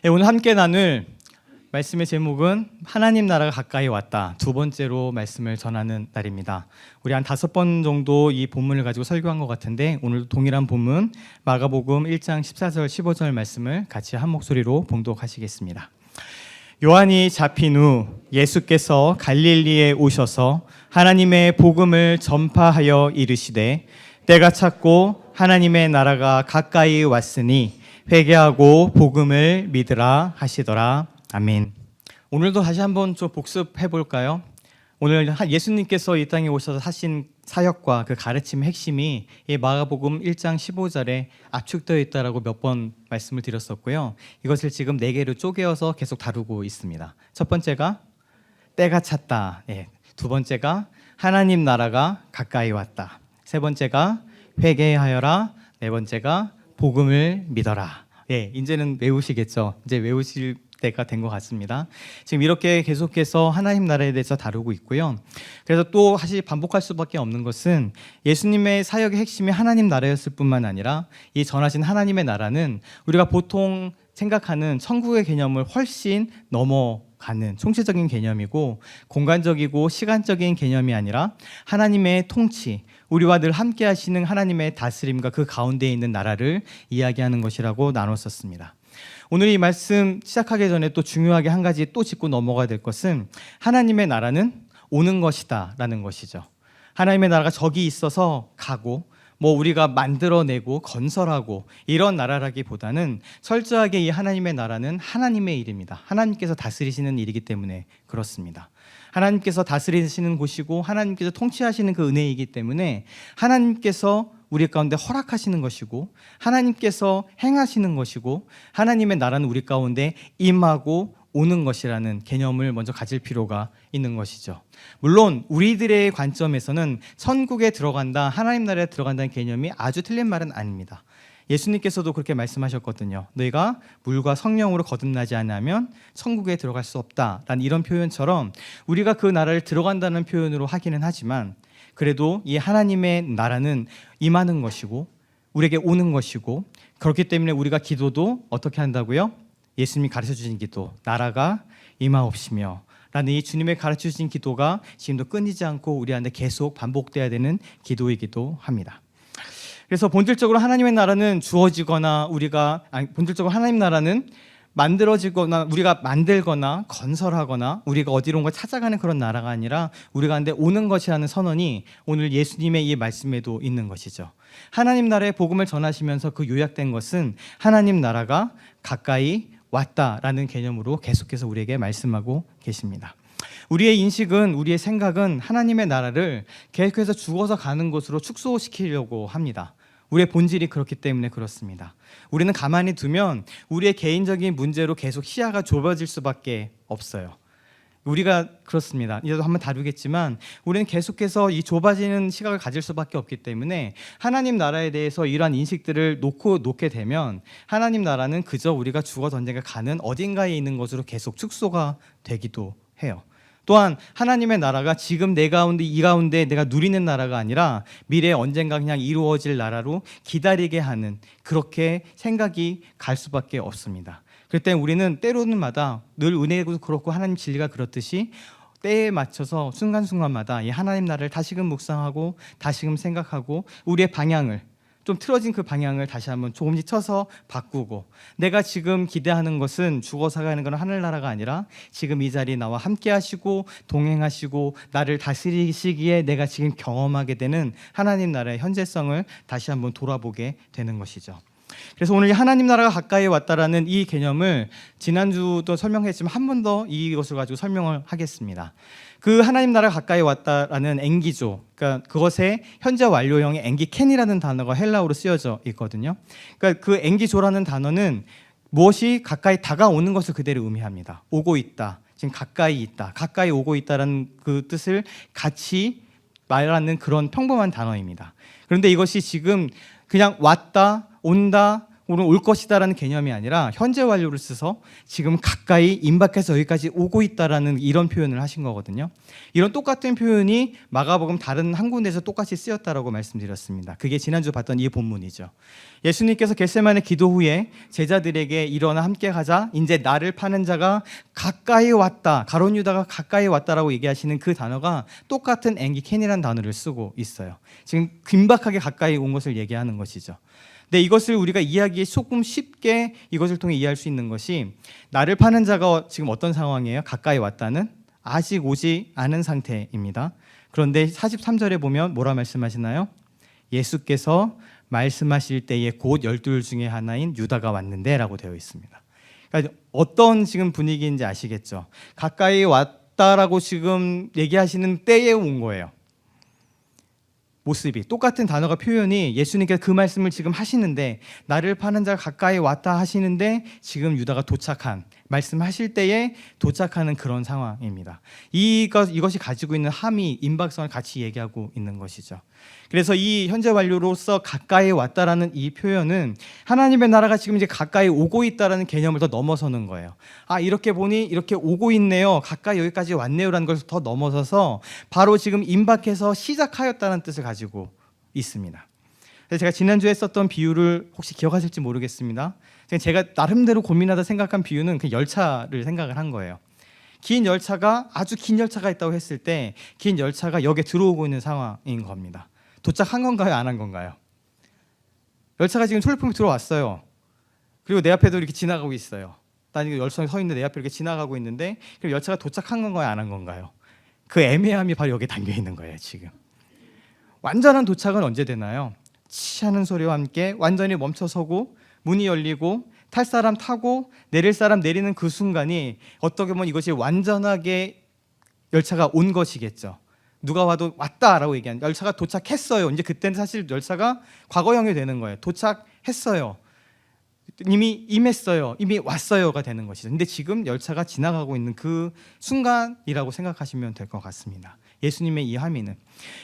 네, 오늘 함께 나눌 말씀의 제목은 하나님 나라가 가까이 왔다. 두 번째로 말씀을 전하는 날입니다. 우리 한 5번 정도 이 본문을 가지고 설교한 것 같은데 오늘도 동일한 본문 마가복음 1장 14절 15절 말씀을 같이 한 목소리로 봉독하시겠습니다. 요한이 잡힌 후 예수께서 갈릴리에 오셔서 하나님의 복음을 전파하여 이르시되 때가 찼고 하나님의 나라가 가까이 왔으니 회개하고 복음을 믿으라 하시더라. 아멘. 오늘도 다시 한번 좀 복습해 볼까요? 오늘 예수님께서 이 땅에 오셔서 하신 사역과 그 가르침의 핵심이 이 마가복음 1장 15절에 압축되어 있다라고 몇 번 말씀을 드렸었고요. 이것을 지금 4개로 쪼개어서 계속 다루고 있습니다. 첫 번째가 때가 찼다. 두 번째가 하나님 나라가 가까이 왔다. 세 번째가 회개하여라. 네 번째가 복음을 믿어라. 이제는 외우시겠죠. 이제 외우실 때가 된 것 같습니다. 지금 이렇게 계속해서 하나님 나라에 대해서 다루고 있고요. 그래서 또 다시 반복할 수밖에 없는 것은 예수님의 사역의 핵심이 하나님 나라였을 뿐만 아니라 이 전하신 하나님의 나라는 우리가 보통 생각하는 천국의 개념을 훨씬 넘어가는 총체적인 개념이고 공간적이고 시간적인 개념이 아니라 하나님의 통치, 우리와 늘 함께 하시는 하나님의 다스림과 그 가운데에 있는 나라를 이야기하는 것이라고 나눴었습니다. 오늘 이 말씀 시작하기 전에 또 중요하게 한 가지 또 짚고 넘어가야 될 것은 하나님의 나라는 오는 것이다 라는 것이죠. 하나님의 나라가 저기 있어서 가고 우리가 만들어내고 건설하고 이런 나라라기보다는 철저하게 이 하나님의 나라는 하나님의 일입니다. 하나님께서 다스리시는 일이기 때문에 그렇습니다. 하나님께서 다스리시는 곳이고 하나님께서 통치하시는 그 은혜이기 때문에 하나님께서 우리 가운데 허락하시는 것이고 하나님께서 행하시는 것이고 하나님의 나라는 우리 가운데 임하고 오는 것이라는 개념을 먼저 가질 필요가 있는 것이죠. 물론 우리들의 관점에서는 천국에 들어간다, 하나님 나라에 들어간다는 개념이 아주 틀린 말은 아닙니다. 예수님께서도 그렇게 말씀하셨거든요. 너희가 물과 성령으로 거듭나지 않으면 천국에 들어갈 수 없다라는 이런 표현처럼 우리가 그 나라를 들어간다는 표현으로 하기는 하지만 그래도 이 하나님의 나라는 임하는 것이고 우리에게 오는 것이고 그렇기 때문에 우리가 기도도 어떻게 한다고요? 예수님이 가르쳐주신 기도, 나라가 임하옵시며 라는 이 주님의 가르쳐주신 기도가 지금도 끊이지 않고 우리 안에 계속 반복돼야 되는 기도이기도 합니다. 그래서 본질적으로 하나님의 나라는 주어지거나 본질적으로 하나님 나라는 만들어지거나 우리가 만들거나 건설하거나 우리가 어디론가 찾아가는 그런 나라가 아니라 우리 가운데 오는 것이라는 선언이 오늘 예수님의 이 말씀에도 있는 것이죠. 하나님 나라의 복음을 전하시면서 그 요약된 것은 하나님 나라가 가까이 왔다라는 개념으로 계속해서 우리에게 말씀하고 계십니다. 우리의 인식은, 우리의 생각은 하나님의 나라를 계속해서 죽어서 가는 곳으로 축소시키려고 합니다. 우리의 본질이 그렇기 때문에 그렇습니다. 우리는 가만히 두면 우리의 개인적인 문제로 계속 시야가 좁아질 수밖에 없어요. 우리가 그렇습니다. 이제도 한번 다루겠지만 우리는 계속해서 이 좁아지는 시각을 가질 수밖에 없기 때문에 하나님 나라에 대해서 이러한 인식들을 놓게 되면 하나님 나라는 그저 우리가 죽어서 언젠가 가는 어딘가에 있는 것으로 계속 축소가 되기도 해요. 또한 하나님의 나라가 지금 내 가운데 이 가운데 내가 누리는 나라가 아니라 미래에 언젠가 그냥 이루어질 나라로 기다리게 하는 그렇게 생각이 갈 수밖에 없습니다. 그럴 때 우리는 때로는마다 늘 은혜도 그렇고 하나님 진리가 그렇듯이 때에 맞춰서 순간순간마다 이 하나님 나라를 다시금 묵상하고 다시금 생각하고 우리의 방향을 좀 틀어진 그 방향을 다시 한번 조금씩 쳐서 바꾸고 내가 지금 기대하는 것은 죽어서 가는 건 하늘나라가 아니라 지금 이 자리에 나와 함께 하시고 동행하시고 나를 다스리시기에 내가 지금 경험하게 되는 하나님 나라의 현재성을 다시 한번 돌아보게 되는 것이죠. 그래서 오늘 하나님 나라가 가까이 왔다라는 이 개념을 지난주도 설명했지만 한 번 더 이것을 가지고 설명을 하겠습니다. 그 하나님 나라가 가까이 왔다라는 앵기조, 그러니까 그것의 현재 완료형의 앵기캔이라는 단어가 헬라어로 쓰여져 있거든요. 그러니까 그 앵기조라는 단어는 무엇이 가까이 다가오는 것을 그대로 의미합니다. 오고 있다, 지금 가까이 있다, 가까이 오고 있다라는 그 뜻을 같이 말하는 그런 평범한 단어입니다. 그런데 이것이 지금 그냥 왔다, 온다, 오늘 올 것이다라는 개념이 아니라 현재 완료를 써서 지금 가까이 임박해서 여기까지 오고 있다라는 이런 표현을 하신 거거든요. 이런 똑같은 표현이 마가복음 다른 한 군데에서 똑같이 쓰였다라고 말씀드렸습니다. 그게 지난주 봤던 이 본문이죠. 예수님께서 겟세마네 기도 후에 제자들에게 일어나 함께 가자, 이제 나를 파는 자가 가까이 왔다, 가룟 유다가 가까이 왔다라고 얘기하시는 그 단어가 똑같은 앵기켄이라는 단어를 쓰고 있어요. 지금 긴박하게 가까이 온 것을 얘기하는 것이죠. 근데 이것을 우리가 이해하기 조금 쉽게 이것을 통해 이해할 수 있는 것이, 나를 파는 자가 지금 어떤 상황이에요? 가까이 왔다는, 아직 오지 않은 상태입니다. 그런데 43절에 보면 뭐라 말씀하시나요? 예수께서 말씀하실 때에 곧 12 중에 하나인 유다가 왔는데 라고 되어 있습니다. 그러니까 어떤 지금 분위기인지 아시겠죠? 가까이 왔다라고 지금 얘기하시는 때에 온 거예요. 모습이 똑같은 단어가 표현이, 예수님께서 그 말씀을 지금 하시는데 나를 파는 자가 가까이 왔다 하시는데 지금 유다가 도착한, 말씀하실 때에 도착하는 그런 상황입니다. 이것이 가지고 있는 함의, 임박성을 같이 얘기하고 있는 것이죠. 그래서 이 현재 완료로서 가까이 왔다라는 이 표현은 하나님의 나라가 지금 이제 가까이 오고 있다라는 개념을 더 넘어서는 거예요. 아, 이렇게 보니 이렇게 오고 있네요, 가까이 여기까지 왔네요라는 것을 더 넘어서서 바로 지금 임박해서 시작하였다는 뜻을 가지고 있습니다. 그래서 제가 지난주에 썼던 비유를 혹시 기억하실지 모르겠습니다. 제가 나름대로 고민하다 생각한 비유는 그 열차를 생각을 한 거예요. 긴 열차가, 아주 긴 열차가 있다고 했을 때 긴 열차가 역에 들어오고 있는 상황인 겁니다. 도착한 건가요? 안 한 건가요? 열차가 지금 출입문에 들어왔어요. 그리고 내 앞에도 이렇게 지나가고 있어요. 난 이거 열차에 서 있는데 내 앞에 이렇게 지나가고 있는데, 그럼 열차가 도착한 건가요? 안 한 건가요? 그 애매함이 바로 여기에 담겨 있는 거예요. 지금 완전한 도착은 언제 되나요? 치 하는 소리와 함께 완전히 멈춰서고 문이 열리고 탈 사람 타고 내릴 사람 내리는 그 순간이 어떻게 보면 이것이 완전하게 열차가 온 것이겠죠. 누가 와도 왔다라고 얘기하는, 열차가 도착했어요. 이제 그때는 사실 열차가 과거형이 되는 거예요. 도착했어요. 이미 임했어요. 이미 왔어요가 되는 것이죠. 근데 지금 열차가 지나가고 있는 그 순간이라고 생각하시면 될 것 같습니다. 예수님의 이 함의는.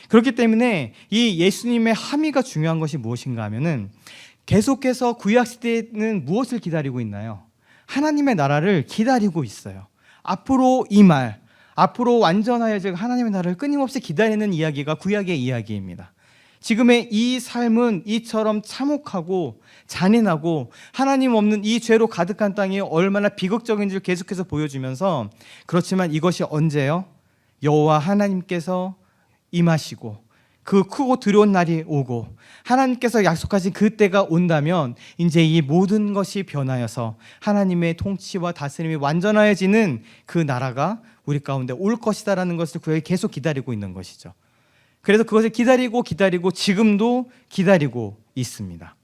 그렇기 때문에 이 예수님의 함의가 중요한 것이 무엇인가 하면은, 계속해서 구약 시대에는 무엇을 기다리고 있나요? 하나님의 나라를 기다리고 있어요. 앞으로 임할, 앞으로 완전하여질 하나님의 나라를 끊임없이 기다리는 이야기가 구약의 이야기입니다. 지금의 이 삶은 이처럼 참혹하고 잔인하고 하나님 없는 이 죄로 가득한 땅이 얼마나 비극적인지를 계속해서 보여주면서, 그렇지만 이것이 언제요? 여호와 하나님께서 임하시고 그 크고 두려운 날이 오고 하나님께서 약속하신 그 때가 온다면 이제 이 모든 것이 변하여서 하나님의 통치와 다스림이 완전하여지는 그 나라가 우리 가운데 올 것이다라는 것을 구약이 계속 기다리고 있는 것이죠. 그래서 그것을 기다리고 지금도 기다리고 있습니다.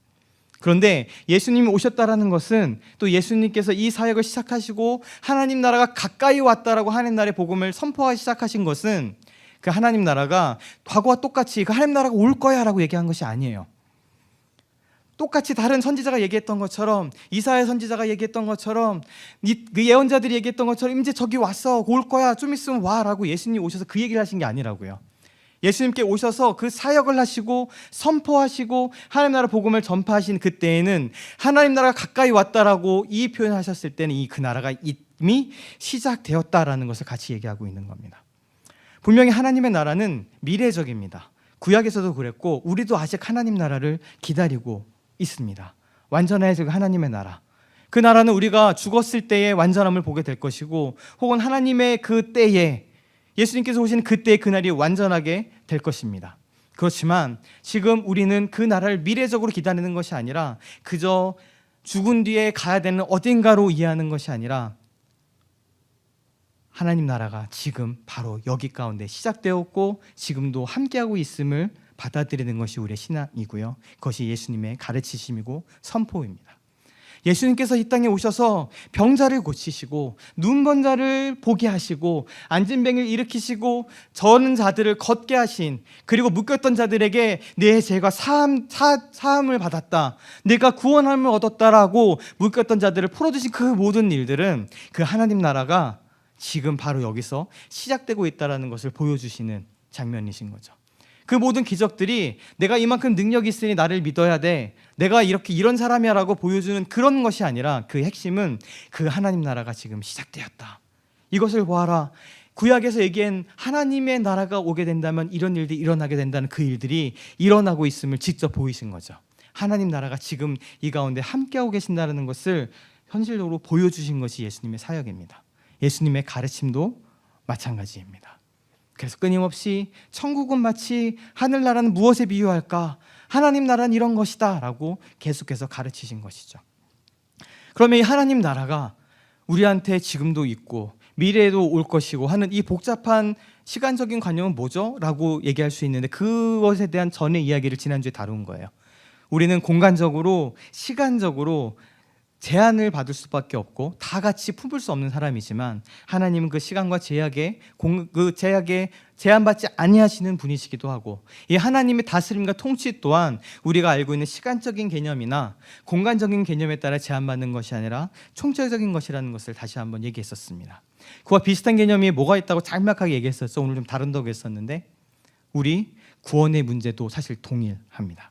그런데 예수님이 오셨다라는 것은, 또 예수님께서 이 사역을 시작하시고 하나님 나라가 가까이 왔다라고 하나님 나라의 복음을 선포하기 시작하신 것은, 그 하나님 나라가 과거와 똑같이 그 하나님 나라가 올 거야 라고 얘기한 것이 아니에요. 똑같이 다른 선지자가 얘기했던 것처럼, 이사야 선지자가 얘기했던 것처럼, 그 예언자들이 얘기했던 것처럼 이제 저기 왔어, 올 거야, 좀 있으면 와 라고 예수님이 오셔서 그 얘기를 하신 게 아니라고요. 예수님께 오셔서 그 사역을 하시고 선포하시고 하나님 나라 복음을 전파하신 그때에는 하나님 나라가 가까이 왔다라고 이 표현을 하셨을 때는 그 나라가 이미 시작되었다라는 것을 같이 얘기하고 있는 겁니다. 분명히 하나님의 나라는 미래적입니다. 구약에서도 그랬고 우리도 아직 하나님 나라를 기다리고 있습니다. 완전해질 하나님의 나라, 그 나라는 우리가 죽었을 때의 완전함을 보게 될 것이고, 혹은 하나님의 그 때에, 예수님께서 오신 그때의 그날이 완전하게 될 것입니다. 그렇지만 지금 우리는 그 나라를 미래적으로 기다리는 것이 아니라, 그저 죽은 뒤에 가야 되는 어딘가로 이해하는 것이 아니라, 하나님 나라가 지금 바로 여기 가운데 시작되었고 지금도 함께하고 있음을 받아들이는 것이 우리의 신앙이고요, 그것이 예수님의 가르치심이고 선포입니다. 예수님께서 이 땅에 오셔서 병자를 고치시고 눈먼 자를 보게 하시고 앉은 뱅이를 일으키시고 저는 자들을 걷게 하신, 그리고 묶였던 자들에게 내 죄가 사함을 받았다, 내가 구원함을 얻었다라고 묶였던 자들을 풀어주신 그 모든 일들은 그 하나님 나라가 지금 바로 여기서 시작되고 있다는 것을 보여주시는 장면이신 거죠. 그 모든 기적들이 내가 이만큼 능력이 있으니 나를 믿어야 돼, 내가 이렇게 이런 사람이야 라고 보여주는 그런 것이 아니라 그 핵심은 그 하나님 나라가 지금 시작되었다. 이것을 보아라. 구약에서 얘기한 하나님의 나라가 오게 된다면 이런 일들이 일어나게 된다는 그 일들이 일어나고 있음을 직접 보이신 거죠. 하나님 나라가 지금 이 가운데 함께하고 계신다는 것을 현실적으로 보여주신 것이 예수님의 사역입니다. 예수님의 가르침도 마찬가지입니다. 그래서 끊임없이 천국은 마치 하늘나라는 무엇에 비유할까? 하나님 나라는 이런 것이다 라고 계속해서 가르치신 것이죠. 그러면 이 하나님 나라가 우리한테 지금도 있고 미래에도 올 것이고 하는 이 복잡한 시간적인 관념은 뭐죠? 라고 얘기할 수 있는데 그것에 대한 전의 이야기를 지난주에 다룬 거예요. 우리는 공간적으로 시간적으로 제한을 받을 수밖에 없고 다 같이 품을 수 없는 사람이지만 하나님은 그 시간과 그 제약에 제한받지 아니하시는 분이시기도 하고 이 하나님의 다스림과 통치 또한 우리가 알고 있는 시간적인 개념이나 공간적인 개념에 따라 제한받는 것이 아니라 총체적인 것이라는 것을 다시 한번 얘기했었습니다. 그와 비슷한 개념이 뭐가 있다고 짤막하게 얘기했었죠. 오늘 좀 다룬다고 했었는데 우리 구원의 문제도 사실 동일합니다.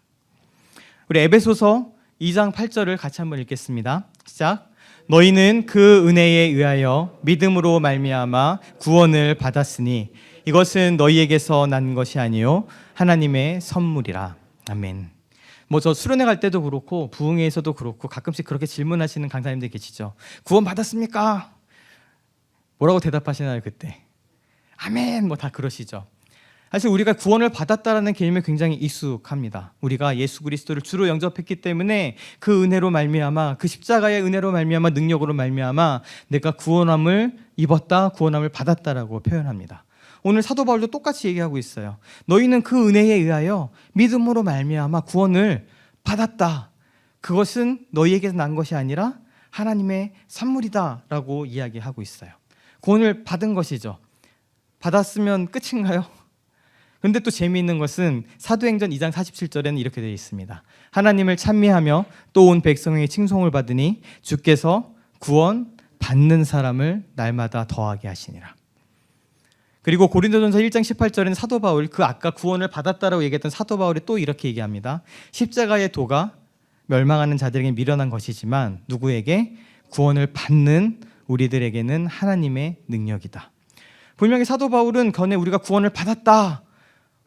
우리 에베소서 2장 8절을 같이 한번 읽겠습니다. 시작. 너희는 그 은혜에 의하여 믿음으로 말미암아 구원을 받았으니 이것은 너희에게서 난 것이 아니요 하나님의 선물이라. 아멘. 저 수련회 갈 때도 그렇고 부흥회에서도 그렇고 가끔씩 그렇게 질문하시는 강사님들 계시죠. 구원 받았습니까? 뭐라고 대답하시나요 그때? 아멘. 다 그러시죠. 사실 우리가 구원을 받았다라는 개념이 굉장히 익숙합니다. 우리가 예수 그리스도를 주로 영접했기 때문에 그 은혜로 말미암아 그 십자가의 은혜로 말미암아 능력으로 말미암아 내가 구원함을 입었다, 구원함을 받았다라고 표현합니다. 오늘 사도 바울도 똑같이 얘기하고 있어요. 너희는 그 은혜에 의하여 믿음으로 말미암아 구원을 받았다. 그것은 너희에게서 난 것이 아니라 하나님의 선물이다라고 이야기하고 있어요. 구원을 받은 것이죠. 받았으면 끝인가요? 근데 또 재미있는 것은 사도행전 2장 47절에는 이렇게 되어 있습니다. 하나님을 찬미하며 또 온 백성에게 칭송을 받으니 주께서 구원 받는 사람을 날마다 더하게 하시니라. 그리고 고린도전서 1장 18절에는 사도 바울, 그 아까 구원을 받았다라고 얘기했던 사도 바울이 또 이렇게 얘기합니다. 십자가의 도가 멸망하는 자들에게 미련한 것이지만 누구에게? 구원을 받는 우리들에게는 하나님의 능력이다. 분명히 사도 바울은 전에 우리가 구원을 받았다,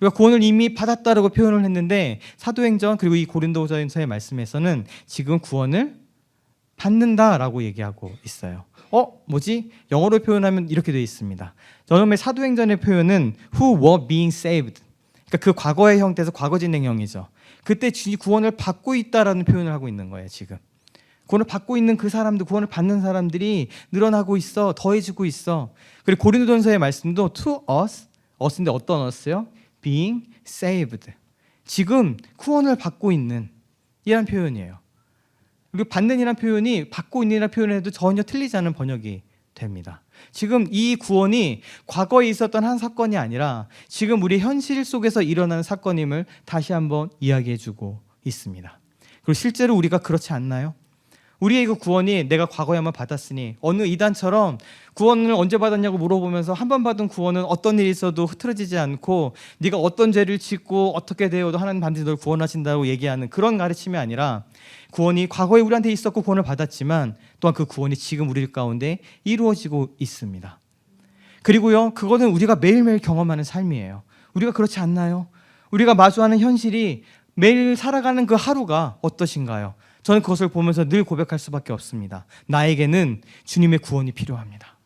우리가 구원을 이미 받았다라고 표현을 했는데 사도행전 그리고 이 고린도전서의 말씀에서는 지금 구원을 받는다라고 얘기하고 있어요. 뭐지? 영어로 표현하면 이렇게 되어 있습니다. 처음에 사도행전의 표현은 who were being saved. 그러니까 그 과거의 형태에서 과거 진행형이죠. 그때 구원을 받고 있다라는 표현을 하고 있는 거예요. 지금 구원을 받고 있는 그 사람들, 구원을 받는 사람들이 늘어나고 있어, 더해지고 있어. 그리고 고린도전서의 말씀도 to us, us인데 어떤 us요? being saved. 지금 구원을 받고 있는 이란 표현이에요. 그리고 받는 이란 표현이 받고 있는 이란 표현에도 전혀 틀리지 않은 번역이 됩니다. 지금 이 구원이 과거에 있었던 한 사건이 아니라 지금 우리 현실 속에서 일어나는 사건임을 다시 한번 이야기해주고 있습니다. 그리고 실제로 우리가 그렇지 않나요? 우리의 그 구원이 내가 과거에만 받았으니 어느 이단처럼 구원을 언제 받았냐고 물어보면서 한 번 받은 구원은 어떤 일이 있어도 흐트러지지 않고 네가 어떤 죄를 짓고 어떻게 되어도 하나님 반드시 널 구원하신다고 얘기하는 그런 가르침이 아니라 구원이 과거에 우리한테 있었고 구원을 받았지만 또한 그 구원이 지금 우리 가운데 이루어지고 있습니다. 그리고요, 그거는 우리가 매일매일 경험하는 삶이에요. 우리가 그렇지 않나요? 우리가 마주하는 현실이 매일 살아가는 그 하루가 어떠신가요? 저는 그것을 보면서 늘 고백할 수밖에 없습니다. 나에게는 주님의 구원이 필요합니다.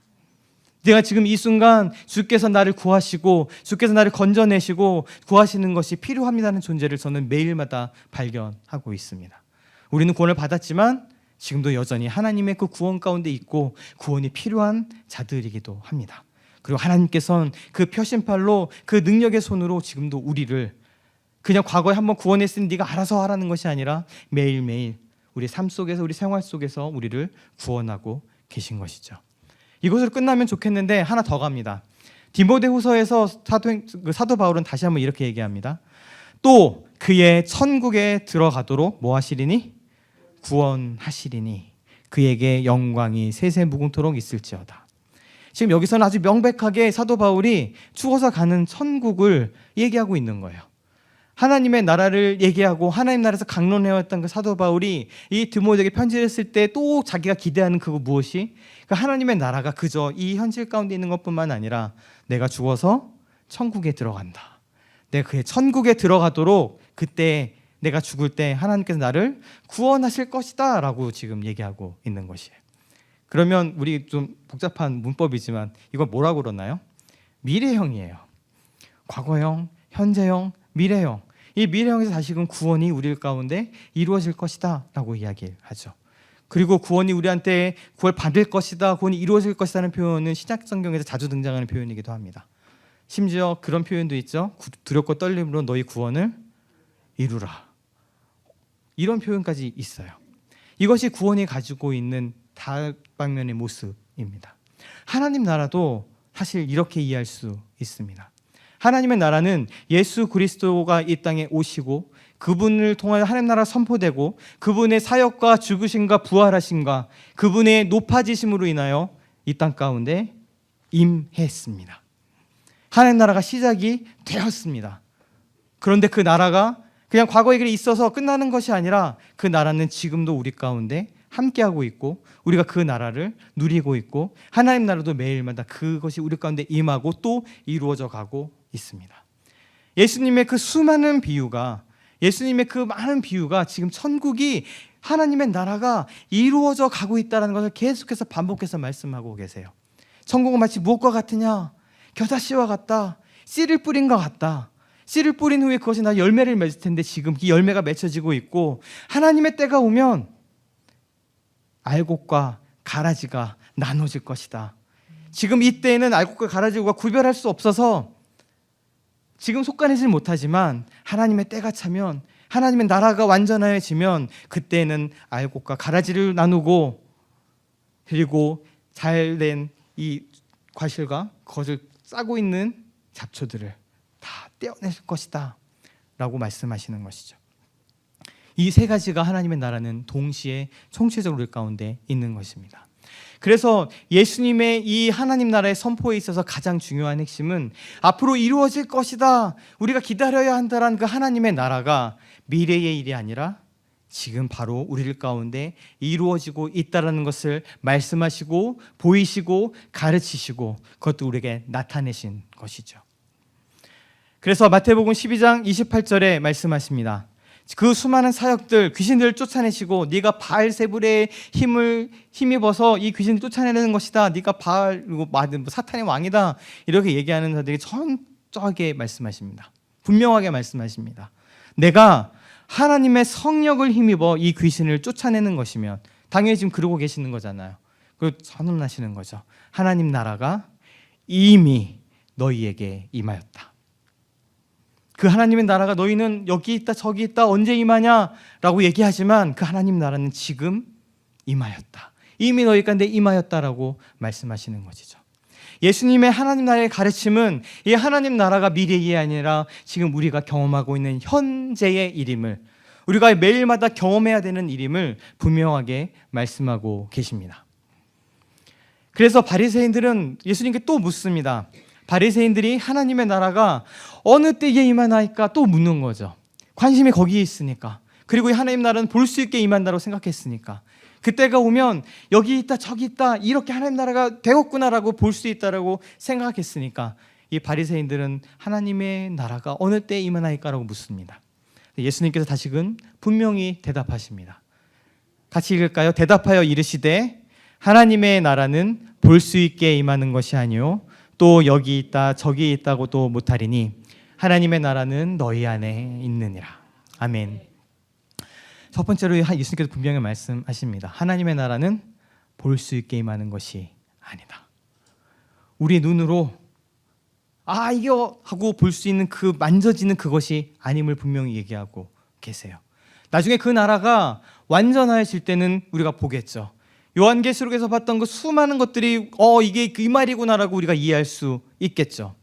내가 지금 이 순간 주께서 나를 구하시고 주께서 나를 건져내시고 구하시는 것이 필요합니다는 존재를 저는 매일마다 발견하고 있습니다. 우리는 구원을 받았지만 지금도 여전히 하나님의 그 구원 가운데 있고 구원이 필요한 자들이기도 합니다. 그리고 하나님께서는 그 표심팔로 그 능력의 손으로 지금도 우리를 그냥 과거에 한번 구원했으니 네가 알아서 하라는 것이 아니라 매일매일 우리 삶 속에서 우리 생활 속에서 우리를 구원하고 계신 것이죠. 이것으로 끝나면 좋겠는데 하나 더 갑니다. 디모데후서에서 사도 바울은 다시 한번 이렇게 얘기합니다. 또 그의 천국에 들어가도록 뭐 하시리니? 구원하시리니 그에게 영광이 세세 무궁토록 있을지어다. 지금 여기서는 아주 명백하게 사도 바울이 죽어서 가는 천국을 얘기하고 있는 거예요. 하나님의 나라를 얘기하고 하나님 나라에서 강론해왔던 그 사도 바울이 이 디모데에게 편지를 쓸 때 또 자기가 기대하는 그거 무엇이? 그 하나님의 나라가 그저 이 현실 가운데 있는 것뿐만 아니라 내가 죽어서 천국에 들어간다. 내가 그 천국에 들어가도록 그때 내가 죽을 때 하나님께서 나를 구원하실 것이다 라고 지금 얘기하고 있는 것이에요. 그러면 우리 좀 복잡한 문법이지만 이걸 뭐라고 그러나요? 미래형이에요. 과거형, 현재형, 미래형. 이 미래형에서 다시금 구원이 우리 가운데 이루어질 것이다 라고 이야기를 하죠. 그리고 구원이 우리한테 구원 받을 것이다, 구원이 이루어질 것이라는 표현은 신약 성경에서 자주 등장하는 표현이기도 합니다. 심지어 그런 표현도 있죠. 두렵고 떨림으로 너희 구원을 이루라. 이런 표현까지 있어요. 이것이 구원이 가지고 있는 다방면의 모습입니다. 하나님 나라도 사실 이렇게 이해할 수 있습니다. 하나님의 나라는 예수 그리스도가 이 땅에 오시고 그분을 통하여 하나님 나라가 선포되고 그분의 사역과 죽으심과 부활하심과 그분의 높아지심으로 인하여 이 땅 가운데 임했습니다. 하나님 나라가 시작이 되었습니다. 그런데 그 나라가 그냥 과거에 있어서 끝나는 것이 아니라 그 나라는 지금도 우리 가운데 함께하고 있고 우리가 그 나라를 누리고 있고 하나님 나라도 매일마다 그것이 우리 가운데 임하고 또 이루어져 가고 있습니다. 예수님의 그 수많은 비유가 예수님의 그 많은 비유가 지금 천국이 하나님의 나라가 이루어져 가고 있다는 것을 계속해서 반복해서 말씀하고 계세요. 천국은 마치 무엇과 같으냐? 겨자씨와 같다. 씨를 뿌린 것 같다. 씨를 뿌린 후에 그것이 나 열매를 맺을 텐데 지금 이 열매가 맺혀지고 있고 하나님의 때가 오면 알곡과 가라지가 나눠질 것이다. 지금 이 때에는 알곡과 가라지가 구별할 수 없어서 지금 속가내질 못하지만 하나님의 때가 차면 하나님의 나라가 완전해지면 그때는 알곡과 가라지를 나누고 그리고 잘된 이 과실과 그것을 싸고 있는 잡초들을 다 떼어낼 것이다 라고 말씀하시는 것이죠. 이 세 가지가 하나님의 나라는 동시에 총체적으로 우리 가운데 있는 것입니다. 그래서 예수님의 이 하나님 나라의 선포에 있어서 가장 중요한 핵심은 앞으로 이루어질 것이다, 우리가 기다려야 한다는 그 하나님의 나라가 미래의 일이 아니라 지금 바로 우리 가운데 이루어지고 있다는 것을 말씀하시고 보이시고 가르치시고 그것도 우리에게 나타내신 것이죠. 그래서 마태복음 12장 28절에 말씀하십니다. 그 수많은 사역들, 귀신들을 쫓아내시고 네가 바알세불의 힘을 힘입어서 이 귀신을 쫓아내는 것이다. 네가 바알, 사탄의 왕이다. 이렇게 얘기하는 자들이 철저하게 말씀하십니다. 분명하게 말씀하십니다. 내가 하나님의 성령을 힘입어 이 귀신을 쫓아내는 것이면 당연히 지금 그러고 계시는 거잖아요. 그리고 선언하시는 거죠. 하나님 나라가 이미 너희에게 임하였다. 그 하나님의 나라가 너희는 여기 있다 저기 있다 언제 임하냐라고 얘기하지만 그 하나님 나라는 지금 임하였다. 이미 너희 가운데 임하였다라고 말씀하시는 것이죠. 예수님의 하나님 나라의 가르침은 이 하나님 나라가 미래이 아니라 지금 우리가 경험하고 있는 현재의 일임을, 우리가 매일마다 경험해야 되는 일임을 분명하게 말씀하고 계십니다. 그래서 바리새인들은 예수님께 또 묻습니다. 바리새인들이 하나님의 나라가 어느 때에 임하나이까 또 묻는 거죠. 관심이 거기에 있으니까. 그리고 이 하나님 나라는 볼 수 있게 임한다고 생각했으니까. 그때가 오면 여기 있다 저기 있다 이렇게 하나님 나라가 되었구나라고 볼 수 있다라고 생각했으니까 이 바리새인들은 하나님의 나라가 어느 때에 임하나이까라고 묻습니다. 예수님께서 다시금 분명히 대답하십니다. 같이 읽을까요? 대답하여 이르시되 하나님의 나라는 볼 수 있게 임하는 것이 아니요 또 여기 있다 저기 있다고도 못하리니 하나님의 나라는 너희 안에 있느니라. 아멘. 첫 번째로 예수님께서 분명히 말씀하십니다. 하나님의 나라는 볼 수 있게 임하는 것이 아니다. 우리 눈으로 이게 하고 볼 수 있는 그 만져지는 그것이 아님을 분명히 얘기하고 계세요. 나중에 그 나라가 완전해질 때는 우리가 보겠죠. 요한계시록에서 봤던 그 수많은 것들이 이게 그 말이구나라고 우리가 이해할 수 있겠죠.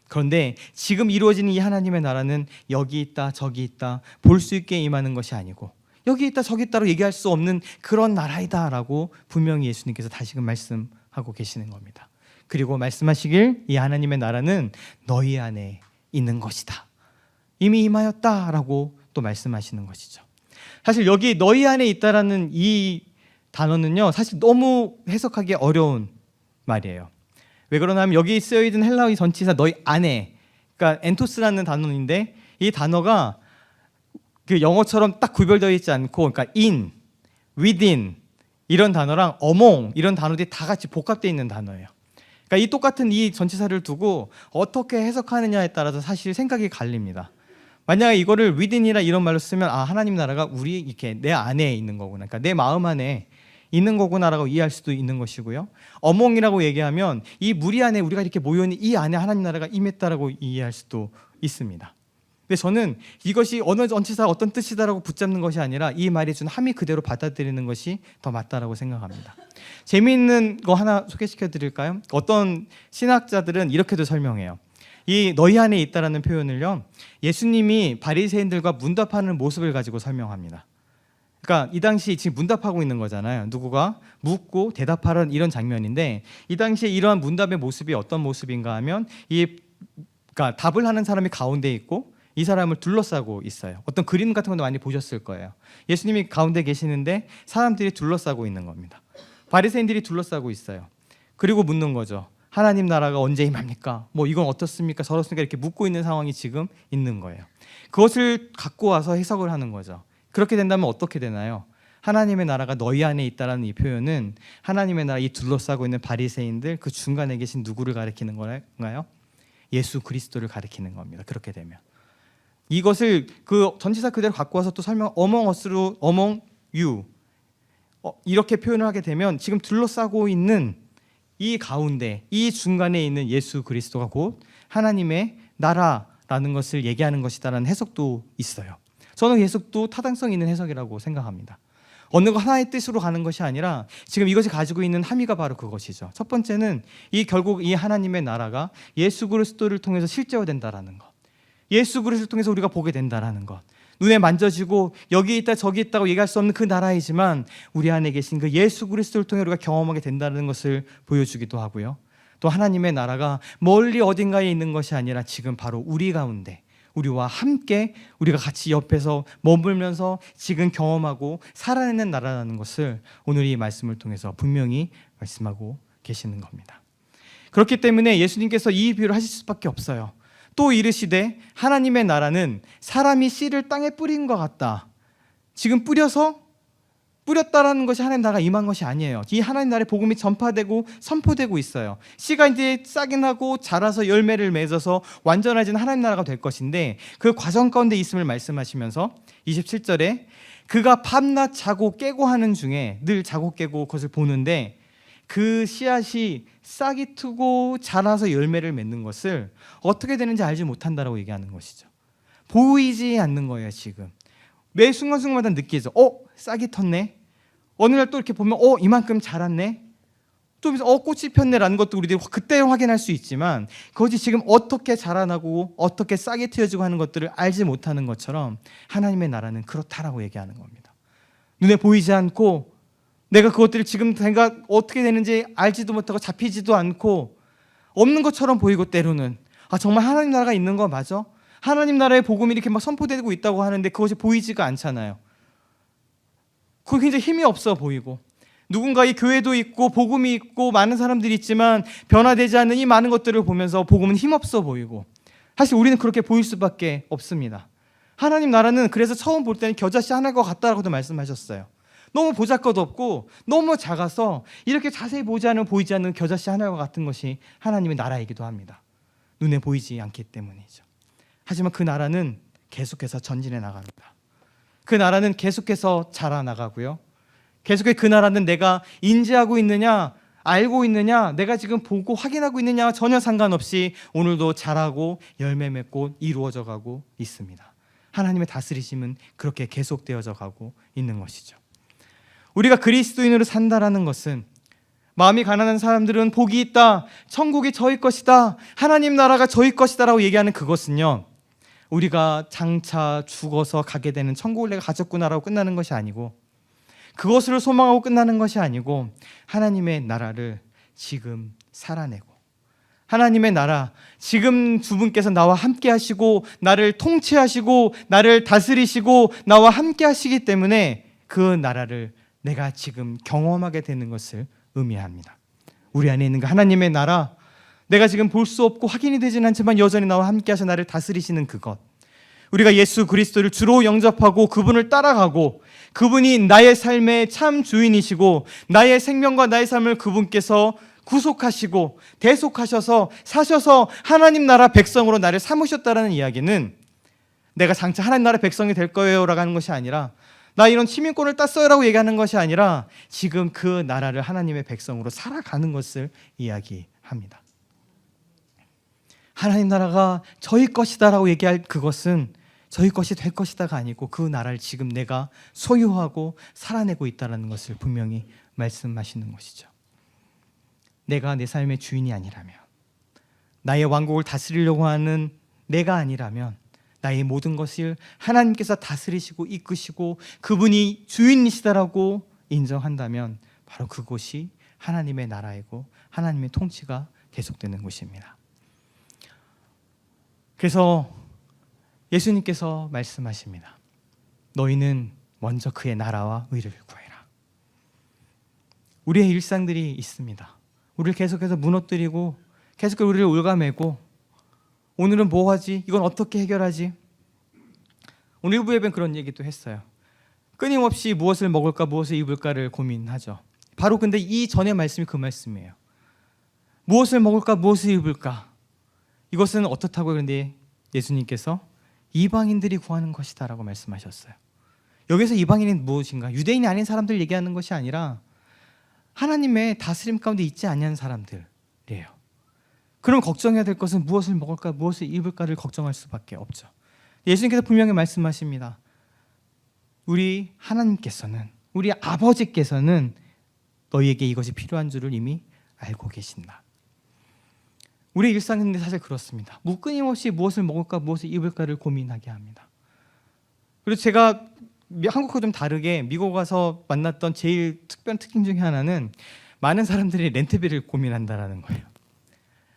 그런데 지금 이루어지는 이 하나님의 나라는 여기 있다 저기 있다 볼 수 있게 임하는 것이 아니고 여기 있다 저기 있다로 얘기할 수 없는 그런 나라이다라고 분명히 예수님께서 다시금 말씀하고 계시는 겁니다. 그리고 말씀하시길 이 하나님의 나라는 너희 안에 있는 것이다 이미 임하였다라고 또 말씀하시는 것이죠. 사실 여기 너희 안에 있다라는 이 단어는요, 사실 너무 해석하기 어려운 말이에요. 왜 그러냐면 여기 쓰여있는 헬라어 전치사 너희 안에, 그러니까 엔토스라는 단어인데 이 단어가 그 영어처럼 딱 구별되어 있지 않고, 그러니까 in, within 이런 단어랑 among 이런 단어들이 다 같이 복합되어 있는 단어예요. 그러니까 이 똑같은 이 전치사를 두고 어떻게 해석하느냐에 따라서 사실 생각이 갈립니다. 만약에 이거를 within이라 이런 말로 쓰면 하나님 나라가 우리 이렇게 내 안에 있는 거구나, 그러니까 내 마음 안에 있는 거구나라고 이해할 수도 있는 것이고요. among이라고 얘기하면 이 무리 안에 우리가 이렇게 모여 있는 이 안에 하나님 나라가 임했다라고 이해할 수도 있습니다. 근데 저는 이것이 언어 전치사 어떤 뜻이다라고 붙잡는 것이 아니라 이 말이 준 함의 그대로 받아들이는 것이 더 맞다라고 생각합니다. 재미있는 거 하나 소개시켜 드릴까요? 어떤 신학자들은 이렇게도 설명해요. 이 너희 안에 있다라는 표현을요, 예수님이 바리새인들과 문답하는 모습을 가지고 설명합니다. 그러니까 이 당시 지금 문답하고 있는 거잖아요. 누구가 묻고 대답하는 이런 장면인데, 이 당시에 이러한 문답의 모습이 어떤 모습인가 하면 그러니까 답을 하는 사람이 가운데 있고 이 사람을 둘러싸고 있어요. 어떤 그림 같은 것도 많이 보셨을 거예요. 예수님이 가운데 계시는데 사람들이 둘러싸고 있는 겁니다. 바리새인들이 둘러싸고 있어요. 그리고 묻는 거죠. 하나님 나라가 언제 임합니까? 뭐 이건 어떻습니까? 저렇습니까? 이렇게 묻고 있는 상황이 지금 있는 거예요. 그것을 갖고 와서 해석을 하는 거죠. 그렇게 된다면 어떻게 되나요? 하나님의 나라가 너희 안에 있다라는 이 표현은 하나님의 나라 이 둘러싸고 있는 바리새인들 그 중간에 계신 누구를 가리키는 건가요? 예수 그리스도를 가리키는 겁니다. 그렇게 되면 이것을 그 전치사 그대로 갖고 와서 또 설명 among us로 among you 이렇게 표현을 하게 되면 지금 둘러싸고 있는 이 가운데 이 중간에 있는 예수 그리스도가 곧 하나님의 나라라는 것을 얘기하는 것이다라는 해석도 있어요. 저는 해석도 타당성 있는 해석이라고 생각합니다. 어느 거 하나의 뜻으로 가는 것이 아니라 지금 이것이 가지고 있는 함의가 바로 그것이죠. 첫 번째는 결국 이 하나님의 나라가 예수 그리스도를 통해서 실제화된다라는 것, 예수 그리스도를 통해서 우리가 보게 된다라는 것, 눈에 만져지고 여기 있다 저기 있다고 얘기할 수 없는 그 나라이지만 우리 안에 계신 그 예수 그리스도를 통해 우리가 경험하게 된다는 것을 보여주기도 하고요. 또 하나님의 나라가 멀리 어딘가에 있는 것이 아니라 지금 바로 우리 가운데 우리와 함께 우리가 같이 옆에서 머물면서 지금 경험하고 살아내는 나라라는 것을 오늘 이 말씀을 통해서 분명히 말씀하고 계시는 겁니다. 그렇기 때문에 예수님께서 이 비유를 하실 수밖에 없어요. 또 이르시되 하나님의 나라는 사람이 씨를 땅에 뿌린 것 같다. 지금 뿌렸다라는 것이 하나님 나라가 임한 것이 아니에요. 이 하나님 나라의 복음이 전파되고 선포되고 있어요. 씨가 이제 싹이 나고 자라서 열매를 맺어서 완전해진 하나님 나라가 될 것인데 그 과정 가운데 있음을 말씀하시면서 27절에 그가 밤낮 자고 깨고 하는 중에 늘 자고 깨고 그것을 보는데 그 씨앗이 싹이 트고 자라서 열매를 맺는 것을 어떻게 되는지 알지 못한다라고 얘기하는 것이죠. 보이지 않는 거예요. 지금 매 순간순간마다 느끼죠. 싹이 텄네. 어느 날 또 이렇게 보면 이만큼 자랐네. 또 꽃이 폈네라는 것도 우리들이 그때 확인할 수 있지만 그것이 지금 어떻게 자라나고 어떻게 싹이 트여지고 하는 것들을 알지 못하는 것처럼 하나님의 나라는 그렇다라고 얘기하는 겁니다. 눈에 보이지 않고 내가 그것들을 지금 내가 어떻게 되는지 알지도 못하고 잡히지도 않고 없는 것처럼 보이고 때로는 정말 하나님 나라가 있는 거 맞아? 하나님 나라의 복음이 이렇게 막 선포되고 있다고 하는데 그것이 보이지가 않잖아요. 그게 굉장히 힘이 없어 보이고 누군가의 교회도 있고 복음이 있고 많은 사람들이 있지만 변화되지 않는 이 많은 것들을 보면서 복음은 힘없어 보이고 사실 우리는 그렇게 보일 수밖에 없습니다. 하나님 나라는 그래서 처음 볼 때는 겨자씨 하나일 것 같다라고도 말씀하셨어요. 너무 보잘것없고 너무 작아서 이렇게 자세히 보지 않으면 보이지 않는 겨자씨 하나와 같은 것이 하나님의 나라이기도 합니다. 눈에 보이지 않기 때문이죠. 하지만 그 나라는 계속해서 전진해 나갑니다. 그 나라는 계속해서 자라나가고요. 계속해서 그 나라는 내가 인지하고 있느냐 알고 있느냐 내가 지금 보고 확인하고 있느냐 전혀 상관없이 오늘도 자라고 열매 맺고 이루어져 가고 있습니다. 하나님의 다스리심은 그렇게 계속되어져 가고 있는 것이죠. 우리가 그리스도인으로 산다라는 것은 마음이 가난한 사람들은 복이 있다, 천국이 저희 것이다, 하나님 나라가 저희 것이다라고 얘기하는 그것은요, 우리가 장차 죽어서 가게 되는 천국을 내가 가졌구나라고 끝나는 것이 아니고 그것을 소망하고 끝나는 것이 아니고 하나님의 나라를 지금 살아내고 하나님의 나라, 지금 두 분께서 나와 함께 하시고 나를 통치하시고 나를 다스리시고 나와 함께 하시기 때문에 그 나라를 내가 지금 경험하게 되는 것을 의미합니다. 우리 안에 있는 그 하나님의 나라, 내가 지금 볼 수 없고 확인이 되지는 않지만 여전히 나와 함께 하셔 나를 다스리시는 그것, 우리가 예수 그리스도를 주로 영접하고 그분을 따라가고 그분이 나의 삶의 참 주인이시고 나의 생명과 나의 삶을 그분께서 구속하시고 대속하셔서 사셔서 하나님 나라 백성으로 나를 삼으셨다라는 이야기는 내가 장차 하나님 나라 백성이 될 거예요라고 하는 것이 아니라, 나 이런 시민권을 땄어요라고 얘기하는 것이 아니라 지금 그 나라를 하나님의 백성으로 살아가는 것을 이야기합니다. 하나님 나라가 저희 것이다라고 얘기할 그것은 저희 것이 될 것이다가 아니고 그 나라를 지금 내가 소유하고 살아내고 있다는 것을 분명히 말씀하시는 것이죠. 내가 내 삶의 주인이 아니라면, 나의 왕국을 다스리려고 하는 내가 아니라면, 나의 모든 것을 하나님께서 다스리시고 이끄시고 그분이 주인이시다라고 인정한다면 바로 그곳이 하나님의 나라이고 하나님의 통치가 계속되는 곳입니다. 그래서 예수님께서 말씀하십니다. 너희는 먼저 그의 나라와 의를 구해라. 우리의 일상들이 있습니다. 우리를 계속해서 무너뜨리고 계속해서 우리를 올가매고, 오늘은 뭐 하지? 이건 어떻게 해결하지? 오늘 일부 예배는 그런 얘기도 했어요. 끊임없이 무엇을 먹을까 무엇을 입을까를 고민하죠. 바로 근데 이 전의 말씀이 그 말씀이에요. 무엇을 먹을까 무엇을 입을까, 이것은 어떻다고. 그런데 예수님께서 이방인들이 구하는 것이다 라고 말씀하셨어요. 여기서 이방인이 무엇인가? 유대인이 아닌 사람들 얘기하는 것이 아니라 하나님의 다스림 가운데 있지 않는 사람들이에요. 그럼 걱정해야 될 것은 무엇을 먹을까 무엇을 입을까를 걱정할 수밖에 없죠. 예수님께서 분명히 말씀하십니다. 우리 하나님께서는, 우리 아버지께서는 너희에게 이것이 필요한 줄을 이미 알고 계신다. 우리 일상은 사실 그렇습니다. 끊임없이 무엇을 먹을까 무엇을 입을까를 고민하게 합니다. 그리고 제가 한국과 좀 다르게 미국 가서 만났던 제일 특별한 특징 중에 하나는 많은 사람들이 렌트비를 고민한다는 거예요.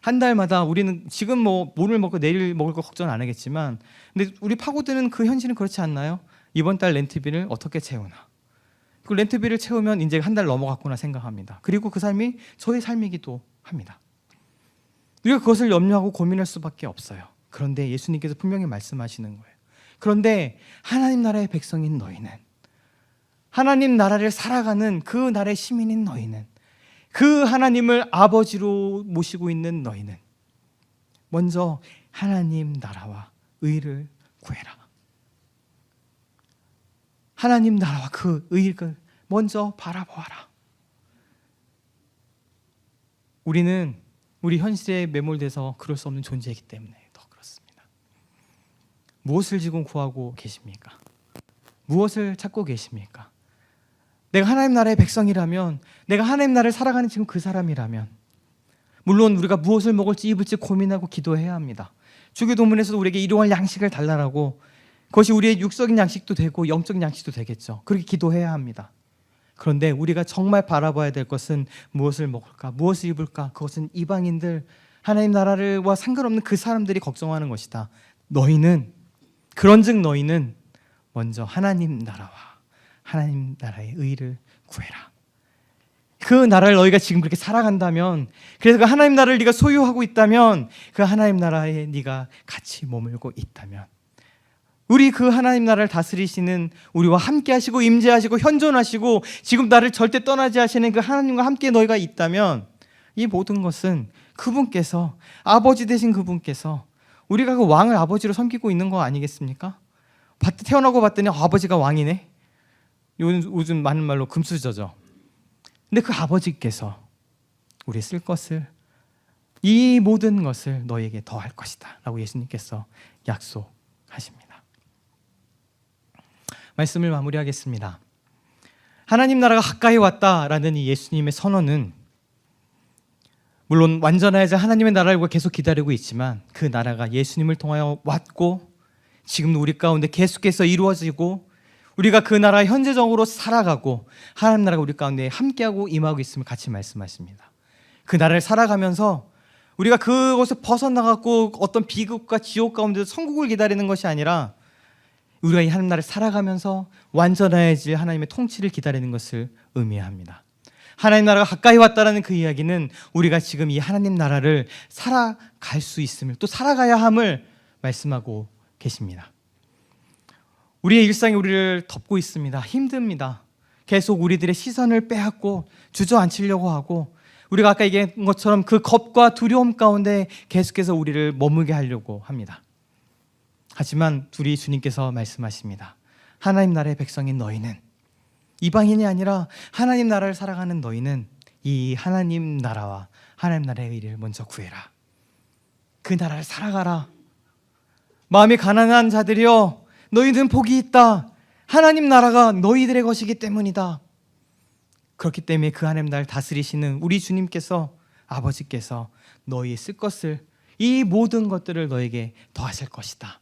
한 달마다 우리는 지금 뭐 오늘 먹고 내일 먹을 거 걱정 안 하겠지만, 근데 우리 파고드는 그 현실은 그렇지 않나요? 이번 달 렌트비를 어떻게 채우나? 그 렌트비를 채우면 이제 한 달 넘어갔구나 생각합니다. 그리고 그 삶이 저의 삶이기도 합니다. 우리가 그것을 염려하고 고민할 수밖에 없어요. 그런데 예수님께서 분명히 말씀하시는 거예요. 그런데 하나님 나라의 백성인 너희는, 하나님 나라를 살아가는 그 나라의 시민인 너희는, 그 하나님을 아버지로 모시고 있는 너희는 먼저 하나님 나라와 의를 구해라. 하나님 나라와 그 의를 먼저 바라보아라. 우리는 우리 현실에 매몰돼서 그럴 수 없는 존재이기 때문에 더 그렇습니다. 무엇을 지금 구하고 계십니까? 무엇을 찾고 계십니까? 내가 하나님 나라의 백성이라면, 내가 하나님 나라를 살아가는 지금 그 사람이라면, 물론 우리가 무엇을 먹을지 입을지 고민하고 기도해야 합니다. 주기도문에서도 우리에게 일용할 양식을 달라고, 그것이 우리의 육적인 양식도 되고 영적인 양식도 되겠죠. 그렇게 기도해야 합니다. 그런데 우리가 정말 바라봐야 될 것은 무엇을 먹을까 무엇을 입을까, 그것은 이방인들, 하나님 나라와 상관없는 그 사람들이 걱정하는 것이다. 너희는, 그런즉 너희는 먼저 하나님 나라와 하나님 나라의 의를 구해라. 그 나라를 너희가 지금 그렇게 살아간다면, 그래서 그 하나님 나라를 네가 소유하고 있다면, 그 하나님 나라에 네가 같이 머물고 있다면, 우리 그 하나님 나라를 다스리시는, 우리와 함께 하시고 임재하시고 현존하시고 지금 나를 절대 떠나지 하시는 그 하나님과 함께 너희가 있다면, 이 모든 것은 그분께서, 아버지 되신 그분께서, 우리가 그 왕을 아버지로 섬기고 있는 거 아니겠습니까? 태어나고 봤더니 아버지가 왕이네. 요즘 많은 말로 금수저죠. 근데 그 아버지께서 우리 쓸 것을, 이 모든 것을 너에게 더할 것이다 라고 예수님께서 약속하십니다. 말씀을 마무리하겠습니다. 하나님 나라가 가까이 왔다라는 이 예수님의 선언은, 물론 완전하지 하나님의 나라를 계속 기다리고 있지만 그 나라가 예수님을 통하여 왔고 지금 우리 가운데 계속해서 이루어지고, 우리가 그 나라 현재적으로 살아가고 하나님 나라가 우리 가운데 함께하고 임하고 있음을 같이 말씀하십니다. 그 나라를 살아가면서 우리가 그곳을 벗어나갖고 어떤 비극과 지옥 가운데서 천국을 기다리는 것이 아니라 우리가 이 하나님 나라를 살아가면서 완전해질 하나님의 통치를 기다리는 것을 의미합니다. 하나님 나라가 가까이 왔다라는 그 이야기는 우리가 지금 이 하나님 나라를 살아갈 수 있음을, 또 살아가야 함을 말씀하고 계십니다. 우리의 일상이 우리를 덮고 있습니다. 힘듭니다. 계속 우리들의 시선을 빼앗고 주저앉히려고 하고, 우리가 아까 얘기한 것처럼 그 겁과 두려움 가운데 계속해서 우리를 머물게 하려고 합니다. 하지만 우리 주님께서 말씀하십니다. 하나님 나라의 백성인 너희는, 이방인이 아니라 하나님 나라를 살아가는 너희는 이 하나님 나라와 하나님 나라의 의를 먼저 구해라. 그 나라를 살아가라. 마음이 가난한 자들이여, 너희는 복이 있다. 하나님 나라가 너희들의 것이기 때문이다. 그렇기 때문에 그 하나님 나라를 다스리시는 우리 주님께서, 아버지께서 너희의 쓸 것을, 이 모든 것들을 너에게 더하실 것이다.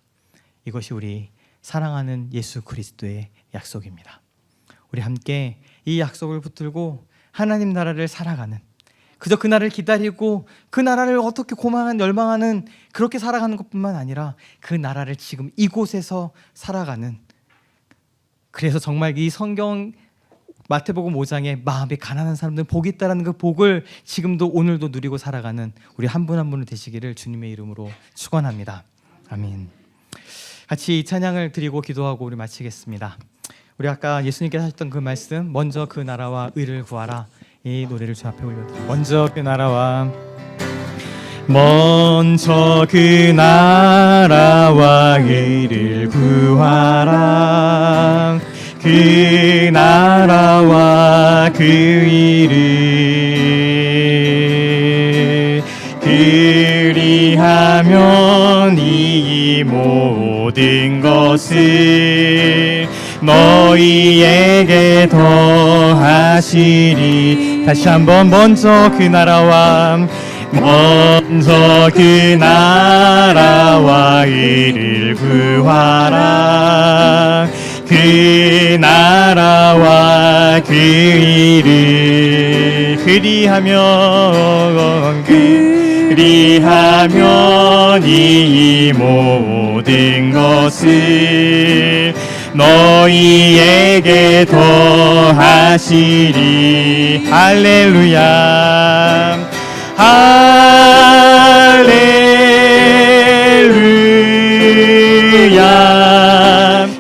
이것이 우리 사랑하는 예수 그리스도의 약속입니다. 우리 함께 이 약속을 붙들고 하나님 나라를 살아가는, 그저 그 나라를 기다리고 그 나라를 어떻게 고망한 열망하는, 그렇게 살아가는 것뿐만 아니라 그 나라를 지금 이곳에서 살아가는, 그래서 정말 이 성경 마태복음 5장에 마음이 가난한 사람들은 복이 있다라는 그 복을 지금도 오늘도 누리고 살아가는 우리 한 분 한 분을 되시기를 주님의 이름으로 축원합니다. 아멘. 같이 이 찬양을 드리고 기도하고 우리 마치겠습니다. 우리 아까 예수님께서 하셨던 그 말씀, 먼저 그 나라와 의를 구하라, 이 노래를 주 앞에 올려드립니다. 먼저 그 나라와 의를 구하라. 그 나라와 그 일을 그리하면 이 모든 것을 너희에게 더하시리. 다시 한번, 먼저 그 나라와 의를 구하라. 그 나라와 그 일을 그리하면 이 모든 것을 너희에게 더하시리. 할렐루야, 할렐루야.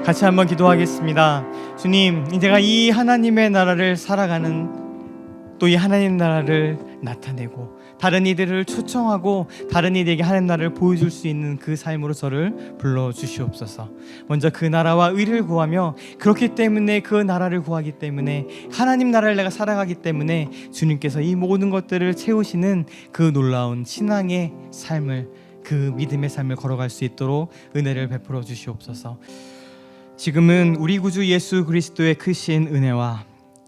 같이 한번 기도하겠습니다. 주님, 제가 이 하나님의 나라를 살아가는, 또 이 하나님 나라를 나타내고 다른 이들을 초청하고 다른 이들에게 하나님 나라를 보여줄 수 있는 그 삶으로 저를 불러주시옵소서. 먼저 그 나라와 의를 구하며, 그렇기 때문에 그 나라를 구하기 때문에, 하나님 나라를 내가 살아가기 때문에 주님께서 이 모든 것들을 채우시는 그 놀라운 신앙의 삶을, 그 믿음의 삶을 걸어갈 수 있도록 은혜를 베풀어 주시옵소서. 지금은 우리 구주 예수 그리스도의 크신 은혜와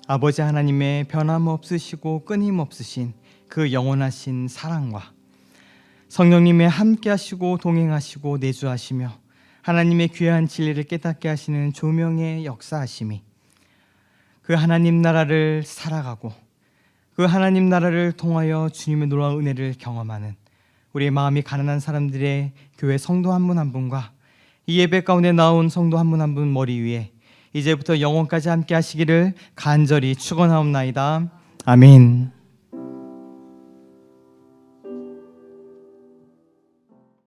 아버지 하나님의 변함없으시고 끊임없으신 그 영원하신 사랑과 성령님의 함께하시고 동행하시고 내주하시며 하나님의 귀한 진리를 깨닫게 하시는 조명의 역사하심이, 그 하나님 나라를 살아가고 그 하나님 나라를 통하여 주님의 놀라운 은혜를 경험하는 우리의 마음이 가난한 사람들의 교회 성도 한 분 한 분과 이 예배 가운데 나온 성도 한 분 한 분 머리 위에 이제부터 영원까지 함께 하시기를 간절히 축원하옵나이다. 아멘.